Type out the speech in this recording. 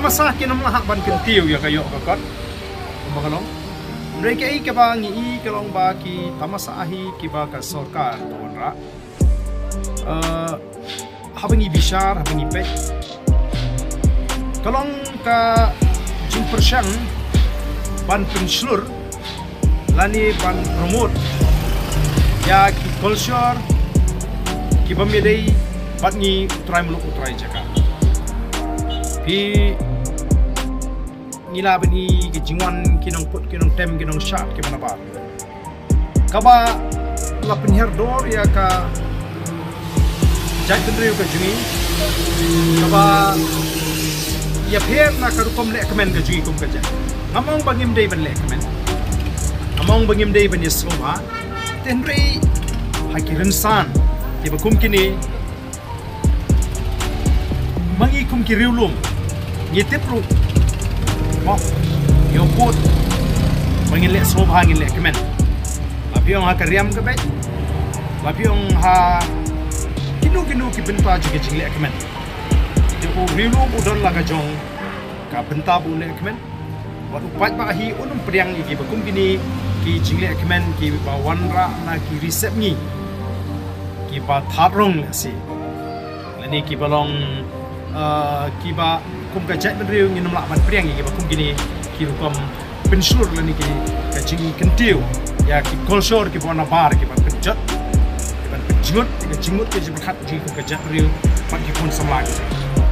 masa kinam lahak ban kentiu ya kayo kakot makalong mereka i kaba ngi kalong ba ki tamasahi ki ba ka sarkar tonra habangi bishar habangi pek kalong ka jing persyang ban penslur lani ban promote ya ki culture ki bamedai batni utrai muluk utrai jaka pi nila bani ki jingwan kinong put kinong tem kinong shot ki mana ba kaba la penher dor ya ka jai tendri ka jungi kaba ya pher na ka rukom le komen ka jungi kum ka ja ngamong bangim dei ban le komen ngamong bangim dei ban yesoma tendri hakiran san ti bakum kini mangi kum ki riulum ngitip ru mo yo put mangin le so hangin le kemen lapiong ha kariam ke bet lapiong ha kinu ki benta jige jing le kemen ti o riulum udon la ka jong ka benta bu le kemen wat upat ba hi unum priang gi bakum gini ki jing le kemen ki ba wanra na ki resep ni ki ba tharong le si lani ki balong kiba kum ka jai benriu ngi namla ban priang gi ba kum gini ki rukom penslur lani ki ka jing kentiu ya ki culture ki bona bar ki ban penjat ki ban penjingut ki jingut ki jibat hat ji kum ka jai benriu pat ki pun samla gi